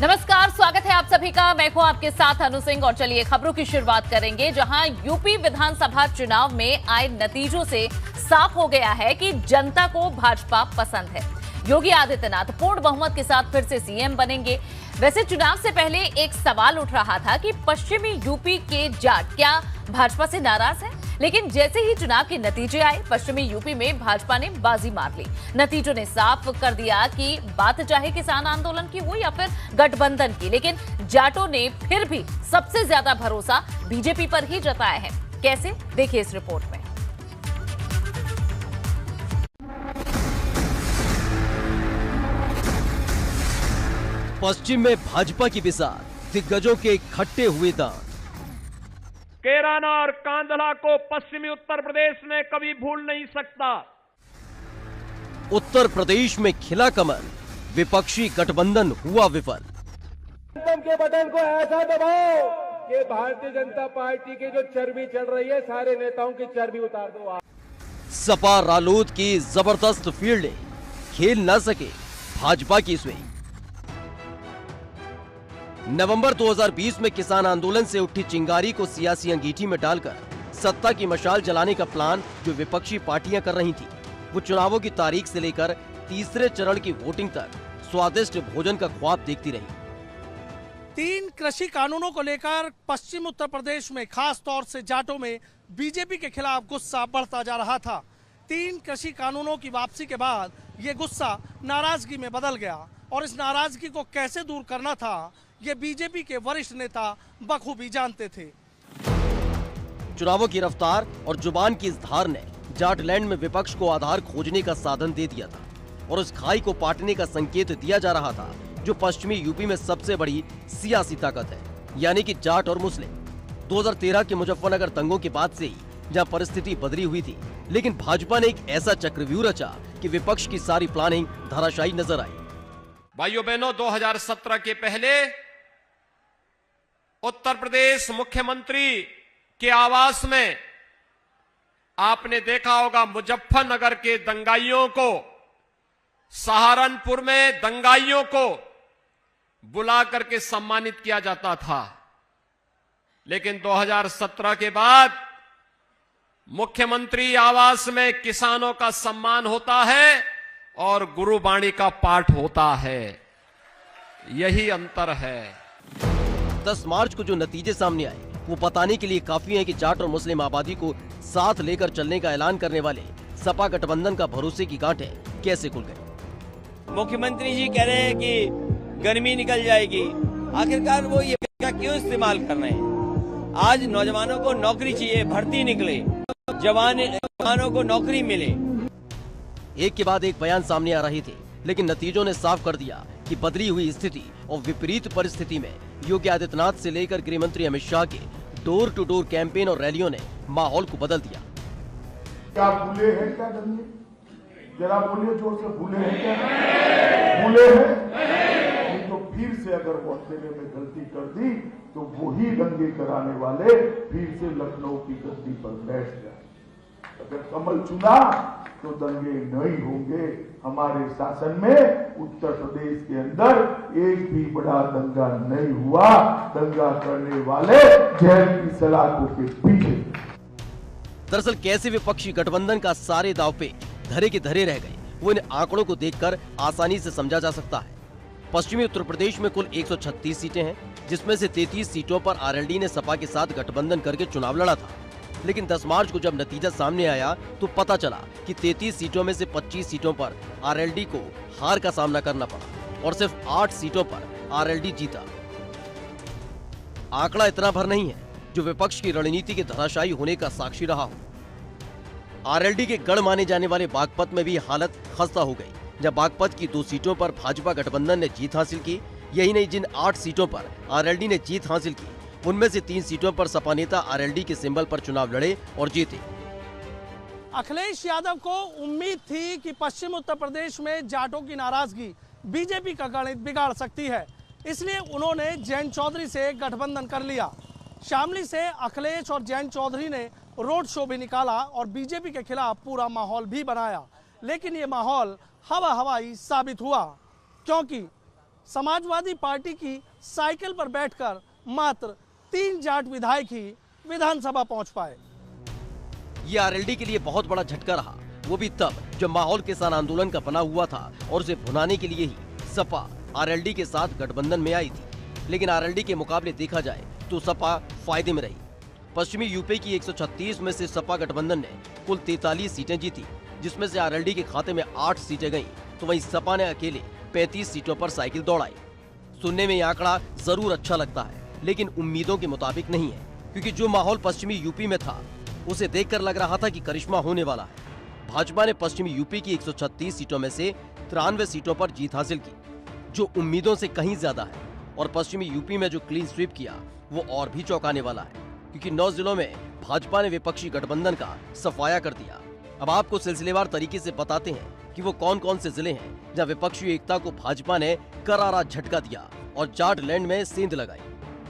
नमस्कार, स्वागत है आप सभी का। मैं हूं आपके साथ अनु सिंह और चलिए खबरों की शुरुआत करेंगे, जहां यूपी विधानसभा चुनाव में आए नतीजों से साफ हो गया है कि जनता को भाजपा पसंद है। योगी आदित्यनाथ पूर्ण बहुमत के साथ फिर से सीएम बनेंगे। वैसे चुनाव से पहले एक सवाल उठ रहा था कि पश्चिमी यूपी के जाट क्या भाजपा से नाराज है, लेकिन जैसे ही चुनाव के नतीजे आए, पश्चिमी यूपी में भाजपा ने बाजी मार ली। नतीजों ने साफ कर दिया कि बात चाहे किसान आंदोलन की हो या फिर गठबंधन की, लेकिन जाटों ने फिर भी सबसे ज्यादा भरोसा बीजेपी पर ही जताया है। कैसे, देखिए इस रिपोर्ट में। पश्चिम में भाजपा की बिसात, दिग्गजों के खट्टे हुए दांत। कैराना और कांधला को पश्चिमी उत्तर प्रदेश में कभी भूल नहीं सकता। उत्तर प्रदेश में खिला कमल, विपक्षी गठबंधन हुआ विफल। के बटन को ऐसा दबाओ कि भारतीय जनता पार्टी की जो चर्बी चढ़ रही है, सारे नेताओं की चर्बी उतार दो आप। सपा रालोद की जबरदस्त फील्डिंग, खेल न सके भाजपा की स्विंग। नवंबर 2020 में किसान आंदोलन से उठी चिंगारी को सियासी अंगीठी में डालकर सत्ता की मशाल जलाने का प्लान जो विपक्षी पार्टियां कर रही थी, वो चुनावों की तारीख से लेकर तीसरे चरण की वोटिंग तक स्वादिष्ट भोजन का ख्वाब देखती रही। 3 कृषि कानूनों को लेकर पश्चिम उत्तर प्रदेश में खास तौर से जाटों में बीजेपी के खिलाफ गुस्सा बढ़ता जा रहा था। 3 कृषि कानूनों की वापसी के बाद ये गुस्सा नाराजगी में बदल गया और इस नाराजगी को कैसे दूर करना था, ये बीजेपी के वरिष्ठ नेता बखूबी जानते थे। चुनावों की रफ्तार और जुबान की इस धार ने जाटलैंड में विपक्ष को आधार खोजने का साधन दे दिया था और उस खाई को पाटने का संकेत दिया जा रहा था जो पश्चिमी यूपी में सबसे बड़ी सियासी ताकत है, यानी कि जाट और मुस्लिम। 2013 के मुजफ्फरनगर दंगों के बाद से ही जहां परिस्थिति बदली हुई थी, लेकिन भाजपा ने एक ऐसा चक्रव्यूह रचा कि विपक्ष की सारी प्लानिंग धराशायी नजर आई। भाइयों बहनों, 2017 के पहले उत्तर प्रदेश मुख्यमंत्री के आवास में आपने देखा होगा, मुजफ्फरनगर के दंगाइयों को, सहारनपुर में दंगाइयों को बुला करके सम्मानित किया जाता था। लेकिन 2017 के बाद मुख्यमंत्री आवास में किसानों का सम्मान होता है और गुरुबाणी का पाठ होता है। यही अंतर है। 10 मार्च को जो नतीजे सामने आए वो बताने के लिए काफी है कि जाट और मुस्लिम आबादी को साथ लेकर चलने का ऐलान करने वाले सपा गठबंधन का भरोसे की गांठें कैसे खुल गई। मुख्यमंत्री जी कह रहे हैं कि गर्मी निकल जाएगी, आखिरकार वो ये क्यों इस्तेमाल कर रहे हैं? आज नौजवानों को नौकरी चाहिए, भर्ती निकले, जवानों को नौकरी मिले। एक के बाद एक बयान सामने आ रहे थे, लेकिन नतीजों ने साफ कर दिया कि बदली हुई स्थिति और विपरीत परिस्थिति में योगी आदित्यनाथ से लेकर गृह मंत्री अमित शाह के डोर टू डोर कैंपेन और रैलियों ने माहौल को बदल दिया। क्या भूले हैं क्या दंगे? जरा बोलिए जोर से, भूले हैं क्या? भूले हैं? नहीं तो फिर से अगर वो अकेले में गलती कर दी तो वही दंगे कराने वाले फिर से लखनऊ की गद्दी पर बैठ जाए। अगर कमल चुना तो दंगे नहीं होंगे। हमारे शासन में उत्तर प्रदेश के अंदर एक भी बड़ा दंगा नहीं हुआ। दंगा करने वाले जेल की सलाखों के पीछे। दरअसल कैसे विपक्षी गठबंधन का सारे दाव पे धरे के धरे रह गए, वो इन आंकड़ों को देखकर आसानी से समझा जा सकता है। पश्चिमी उत्तर प्रदेश में कुल 136 सीटें हैं, जिसमें से 33 सीटों पर आरएलडी ने सपा के साथ गठबंधन करके चुनाव लड़ा था। लेकिन 10 मार्च को जब नतीजा सामने आया तो पता चला कि 33 सीटों में से 25 सीटों पर आरएलडी को हार का सामना करना पड़ा और सिर्फ 8 सीटों पर आरएलडी जीता। आंकड़ा इतना भर नहीं है जो विपक्ष की रणनीति के धराशायी होने का साक्षी रहा हो। आरएलडी के गढ़ माने जाने वाले बागपत में भी हालत खस्ता हो गई, जब बागपत की 2 सीटों पर भाजपा गठबंधन ने जीत हासिल की। यही नहीं, जिन 8 सीटों पर आरएलडी ने जीत हासिल की, उनमें से 3 सीटों पर सपा नेता आरएलडी के सिंबल पर चुनाव लड़े और जीते। अखिलेश यादव को उम्मीद थी कि पश्चिम उत्तर प्रदेश में जाटों की नाराजगी बीजेपी का गणित बिगाड़ सकती है, इसलिए उन्होंने जयंत चौधरी से गठबंधन कर लिया। शामली से अखिलेश और जयंत चौधरी ने रोड शो भी निकाला और बीजेपी के खिलाफ पूरा माहौल भी बनाया, लेकिन ये माहौल हवा हवाई साबित हुआ, क्योंकि समाजवादी पार्टी की साइकिल पर बैठकर मात्र 3 जाट विधायक ही विधानसभा पहुंच पाए। ये आरएलडी के लिए बहुत बड़ा झटका रहा, वो भी तब जब माहौल किसान आंदोलन का बना हुआ था और उसे भुनाने के लिए ही सपा आरएलडी के साथ गठबंधन में आई थी। लेकिन आरएलडी के मुकाबले देखा जाए तो सपा फायदे में रही। पश्चिमी यूपी की 136 में से सपा गठबंधन ने कुल 43 सीटें जीती, जिसमें से आरएलडी के खाते में 8 सीटें गईं, तो वहीं सपा ने अकेले 35 सीटों पर साइकिल दौड़ाई। सुनने में ये आंकड़ा जरूर अच्छा लगता है, लेकिन उम्मीदों के मुताबिक नहीं है, क्योंकि जो माहौल पश्चिमी यूपी में था उसे देखकर लग रहा था कि करिश्मा होने वाला है। भाजपा ने पश्चिमी यूपी की 136 सीटों में से 93 सीटों पर जीत हासिल की, जो उम्मीदों से कहीं ज्यादा है। और पश्चिमी यूपी में जो क्लीन स्वीप किया वो और भी चौंकाने वाला है, क्योंकि 9 जिलों में भाजपा ने विपक्षी गठबंधन का सफाया कर दिया। अब आपको सिलसिलेवार तरीके से बताते हैं कि वो कौन कौन से जिले हैं जहां विपक्षी एकता को भाजपा ने करारा झटका दिया और जाट लैंड में सेंध लगाई।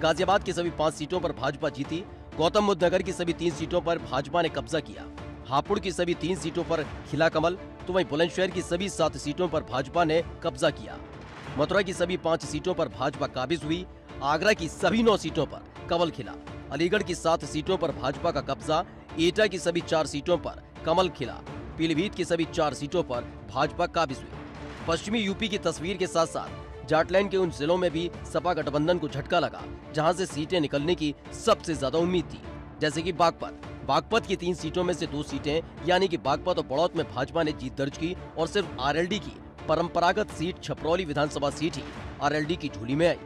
गाजियाबाद की सभी 5 सीटों पर भाजपा जीती। गौतम बुद्ध नगर की सभी 3 सीटों पर भाजपा ने कब्जा किया। हापुड़ की सभी 3 सीटों पर खिला कमल, तो वहीं बुलंदशहर की सभी 7 सीटों पर भाजपा ने कब्जा किया। मथुरा की सभी 5 सीटों पर भाजपा काबिज हुई। आगरा की सभी 9 सीटों पर कमल खिला। अलीगढ़ की 7 सीटों पर भाजपा का कब्जा। एटा की सभी 4 सीटों पर कमल खिला। पीलीभीत की सभी 4 सीटों पर भाजपा काबिज हुई। पश्चिमी यूपी की तस्वीर के साथ साथ जाटलैंड के उन जिलों में भी सपा गठबंधन को झटका लगा जहां से सीटें निकलने की सबसे ज्यादा उम्मीद थी, जैसे कि बागपत की 3 सीटों में से 2 सीटें यानी कि बागपत और बड़ौत में भाजपा ने जीत दर्ज की और सिर्फ आरएलडी की परंपरागत सीट छपरौली विधानसभा सीट ही आरएलडी की झोली में आई।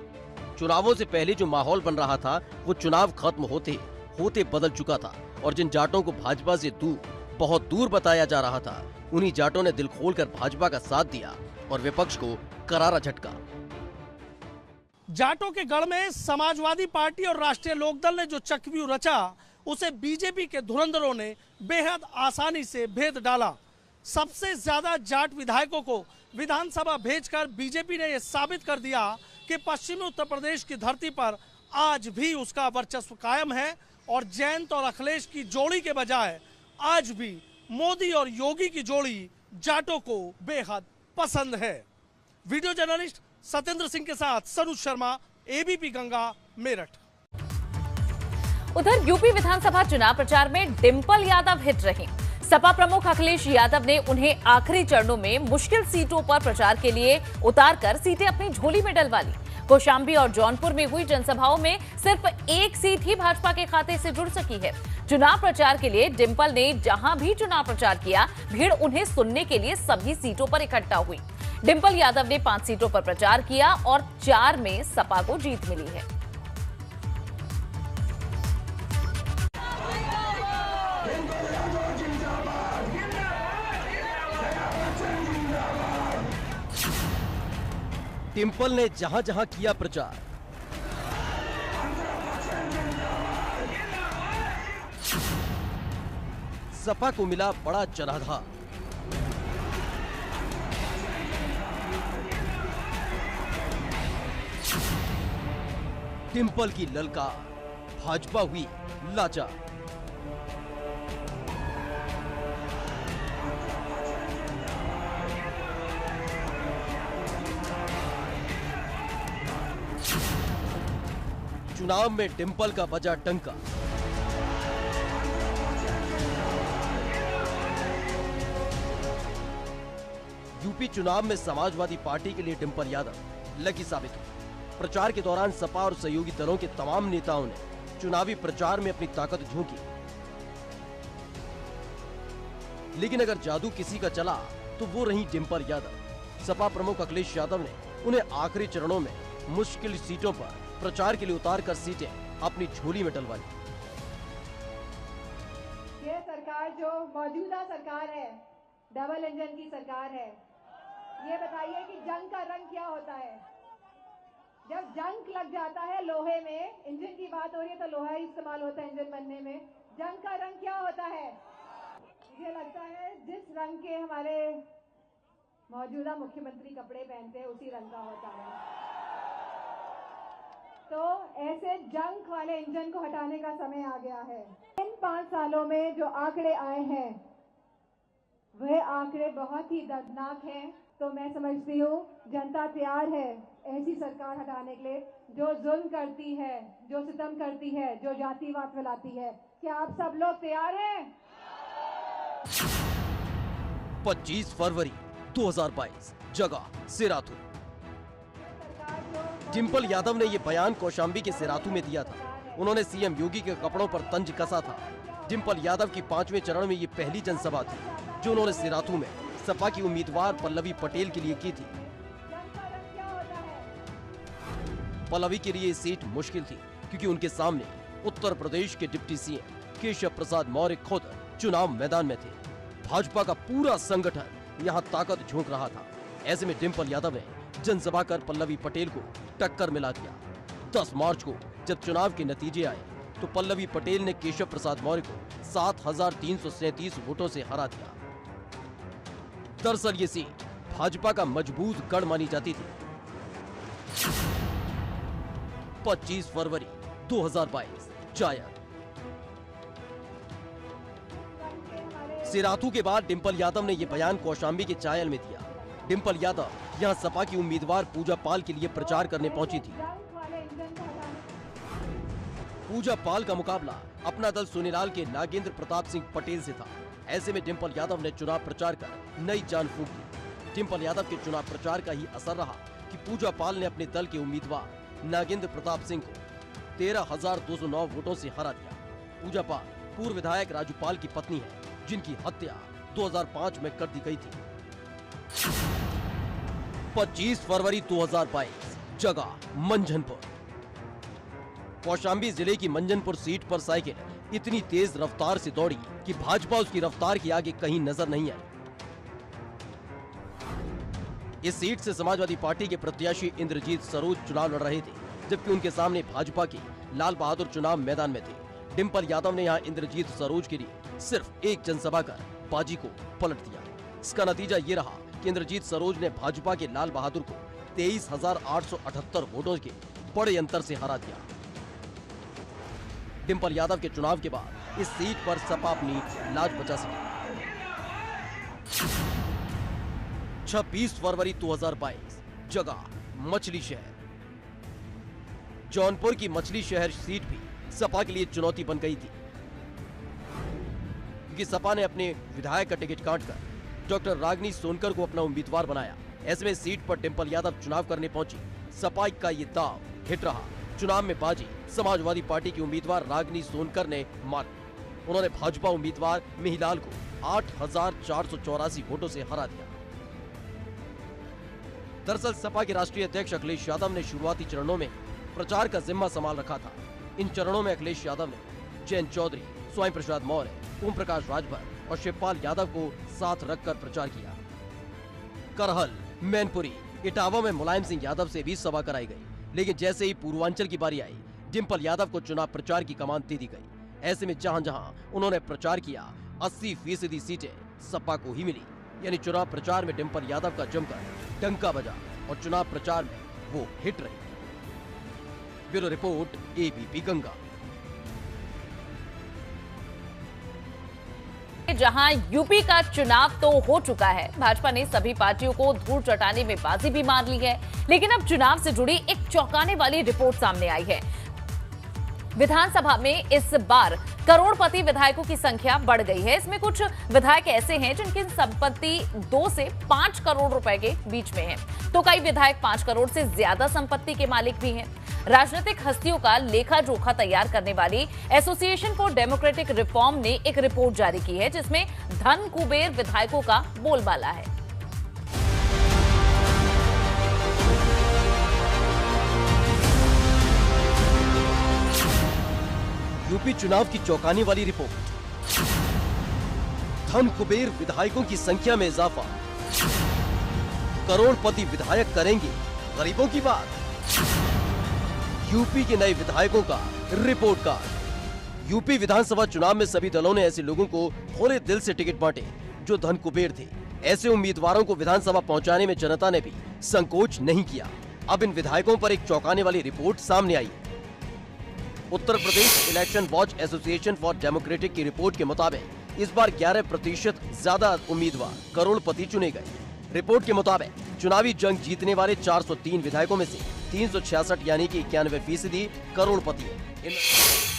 चुनावों से पहले जो माहौल बन रहा था वो चुनाव खत्म होते होते बदल चुका था और जिन जाटों को भाजपा से बहुत दूर बताया जा रहा था, उन्हीं जाटों ने दिल खोलकर भाजपा का साथ दिया और विपक्ष को करारा झटका। जाटों के गढ़ में समाजवादी पार्टी और राष्ट्रीय लोकदल ने जो चक्रव्यूह रचा, उसे बीजेपी के धुरंधरों ने बेहद आसानी से भेद डाला। सबसे ज्यादा जाट विधायकों को विधानसभा भेजकर बीजेपी ने यह साबित कर दिया कि पश्चिमी उत्तर प्रदेश की धरती पर आज भी उसका वर्चस्व कायम है और जयंत और अखिलेश की जोड़ी के बजाय आज भी मोदी और योगी की जोड़ी जाटों को बेहद पसंद है। वीडियो जर्नलिस्ट सत्येंद्र सिंह के साथ सनुज शर्मा, एबीपी गंगा, मेरठ। उधर यूपी विधानसभा चुनाव प्रचार में डिंपल यादव हिट रही। सपा प्रमुख अखिलेश यादव ने उन्हें आखिरी चरणों में मुश्किल सीटों पर प्रचार के लिए उतारकर सीटें अपनी झोली में डलवा ली। कौशाम्बी और जौनपुर में हुई जनसभाओं में सिर्फ 1 सीट ही भाजपा के खाते से जुड़ सकी है। चुनाव प्रचार के लिए डिंपल ने जहां भी चुनाव प्रचार किया, भीड़ उन्हें सुनने के लिए सभी सीटों पर इकट्ठा हुई। डिंपल यादव ने 5 सीटों पर प्रचार किया और 4 में सपा को जीत मिली है। डिंपल ने जहां जहां किया प्रचार, सपा को मिला बड़ा जनाधार। डिंपल की ललकार, भाजपा हुई लाचार। चुनाव में डिंपल का बजा डंका। यूपी चुनाव में समाजवादी पार्टी के लिए डिंपल यादव लकी साबित हुई। प्रचार के दौरान सपा और सहयोगी दलों के तमाम नेताओं ने चुनावी प्रचार में अपनी ताकत झोंकी, लेकिन अगर जादू किसी का चला तो वो रही डिंपल यादव। सपा प्रमुख अखिलेश यादव ने उन्हें आखिरी चरणों में मुश्किल सीटों पर प्रचार के लिए उतारकर सीटें अपनी झोली में डलवा ली। ये सरकार जो मौजूदा सरकार है, डबल इंजन की सरकार है। ये बताइए कि जंग का रंग क्या होता है? जब जंग लग जाता है लोहे में, इंजन की बात हो रही है तो लोहा ही इस्तेमाल होता है इंजन बनने में। जंग का रंग क्या होता है? मुझे लगता है जिस रंग के हमारे मौजूदा मुख्यमंत्री कपड़े पहनते हैं उसी रंग का होता है। तो ऐसे जंग वाले इंजन को हटाने का समय आ गया है। इन 5 सालों में जो आंकड़े आए हैं वह आंकड़े बहुत ही दर्दनाक हैं। तो मैं समझती हूँ जनता तैयार है ऐसी सरकार हटाने के लिए जो जुल्म करती है, जो सितम करती है, जो जातिवाद फैलाती है। क्या आप सब लोग तैयार हैं? 25 फरवरी 2022, जगह सिराथू। डिंपल यादव ने ये बयान कौशाम्बी के सिराथू में दिया था। उन्होंने सीएम योगी के कपड़ों पर तंज कसा था। डिंपल यादव की 5वें चरण में ये पहली जनसभा थी जो उन्होंने सिराथू में सपा की उम्मीदवार पल्लवी पटेल के लिए की थी। पल्लवी के लिए सीट मुश्किल थी क्योंकि उनके सामने उत्तर प्रदेश के डिप्टी सीएम केशव प्रसाद मौर्य खुद चुनाव मैदान में थे। भाजपा का पूरा संगठन यहाँ ताकत झोंक रहा था। ऐसे में डिंपल यादव ने जनसभा कर पल्लवी पटेल को टक्कर मिला दिया। 10 मार्च को जब चुनाव के नतीजे आए तो पल्लवी पटेल ने केशव प्रसाद मौर्य को 7,337 वोटों से हरा दिया। दरअसल ये सीट भाजपा का मजबूत गढ़ मानी जाती थी। 25 फरवरी 2022, जायद। सिराथू के बाद डिंपल यादव ने यह बयान कौशाम्बी के चायल में दिया। डिंपल यादव यहां सपा की उम्मीदवार पूजा पाल के लिए प्रचार करने पहुंची थी। पूजा पाल का मुकाबला अपना दल सोनीलाल के नागेंद्र प्रताप सिंह पटेल से था। ऐसे में डिंपल यादव ने चुनाव प्रचार कर नई जान फूंक दी। डिंपल यादव के चुनाव प्रचार का ही असर रहा कि पूजा पाल ने अपने दल के उम्मीदवार नागेंद्र प्रताप सिंह को 13,209 वोटों से हरा दिया। पूजा पाल पूर्व विधायक राजू पाल की पत्नी है, जिनकी हत्या 2005 में कर दी गई थी। 25 फरवरी 2022, जगह मंझनपुर। कौशाम्बी जिले की मंझनपुर सीट पर साइकिल इतनी तेज रफ्तार से दौड़ी कि भाजपा उसकी रफ्तार के आगे कहीं नजर नहीं आई। इस सीट से समाजवादी पार्टी के प्रत्याशी इंद्रजीत सरोज चुनाव लड़ रहे थे, जबकि उनके सामने भाजपा के लाल बहादुर चुनाव मैदान में थे। डिंपल यादव ने यहां इंद्रजीत सरोज के लिए सिर्फ एक जनसभा कर बाजी को पलट दिया। इसका नतीजा ये रहा कि इंद्रजीत सरोज ने भाजपा के लाल बहादुर को 23,878 वोटों के बड़े अंतर से हरा दिया। डिंपल यादव के चुनाव के बाद इस सीट पर सपा अपनी लाज बचा सकी। 26 फरवरी 2022, जगह मछली शहर। जौनपुर की मछली शहर सीट भी सपा के लिए चुनौती बन गई थी, क्योंकि सपा ने अपने विधायक का टिकट काटकर डॉक्टर रागनी सोनकर को अपना उम्मीदवार बनाया। ऐसे में सीट पर डिंपल यादव चुनाव करने पहुंची। सपा का ये दाव हिट रहा। चुनाव में बाजी समाजवादी पार्टी की उम्मीदवार रागनी सोनकर ने मारी। उन्होंने भाजपा उम्मीदवार मिहिलाल को 8,484 वोटों से हरा दिया। दरअसल सपा के राष्ट्रीय अध्यक्ष अखिलेश यादव ने शुरुआती चरणों में प्रचार का जिम्मा संभाल रखा था। इन चरणों में अखिलेश यादव ने जयंत चौधरी, स्वामी प्रसाद मौर्य, ओम प्रकाश राजभर और शिवपाल यादव को साथ रखकर प्रचार किया। करहल, मैनपुरी, इटावा में मुलायम सिंह यादव से भी सभा कराई गई, लेकिन जैसे ही पूर्वांचल की बारी आई, डिंपल यादव को चुनाव प्रचार की कमान दे दी गई। ऐसे में जहां जहां उन्होंने प्रचार किया, 80% सीटें सपा को ही मिली। यानी चुनाव प्रचार में डिंपल यादव का जमकर डंका बजा और चुनाव प्रचार में वो हिट रही। Bureau report, ABP Ganga. जहां यूपी का चुनाव तो हो चुका है, भाजपा ने सभी पार्टियों को धूल चटाने में बाजी भी मार ली है, लेकिन अब चुनाव से जुड़ी एक चौंकाने वाली रिपोर्ट सामने आई है। विधानसभा में इस बार करोड़पति विधायकों की संख्या बढ़ गई है। इसमें कुछ विधायक ऐसे हैं जिनकी संपत्ति 2 से 5 करोड़ रुपए के बीच में है, तो कई विधायक 5 करोड़ से ज्यादा संपत्ति के मालिक भी हैं। राजनीतिक हस्तियों का लेखा जोखा तैयार करने वाली एसोसिएशन फॉर डेमोक्रेटिक रिफॉर्म ने एक रिपोर्ट जारी की है, जिसमें धन कुबेर विधायकों का बोलबाला है। यूपी चुनाव की चौंकाने वाली रिपोर्ट। धन कुबेर विधायकों की संख्या में इजाफा। करोड़पति विधायक करेंगे गरीबों की बात। यूपी के नए विधायकों का रिपोर्ट कार्ड। यूपी विधानसभा चुनाव में सभी दलों ने ऐसे लोगों को भोले दिल से टिकट बांटे जो धन कुबेर थे। ऐसे उम्मीदवारों को विधानसभा पहुंचाने में जनता ने भी संकोच नहीं किया। अब इन विधायकों पर एक चौंकाने वाली रिपोर्ट सामने आई है। Uttar Pradesh election watch association for democratic की रिपोर्ट के मुताबिक इस बार 11% ज्यादा उम्मीदवार करोड़पति चुने गए। रिपोर्ट के मुताबिक चुनावी जंग जीतने वाले 403 विधायकों में से 366 यानी कि 91% करोड़पति हैं।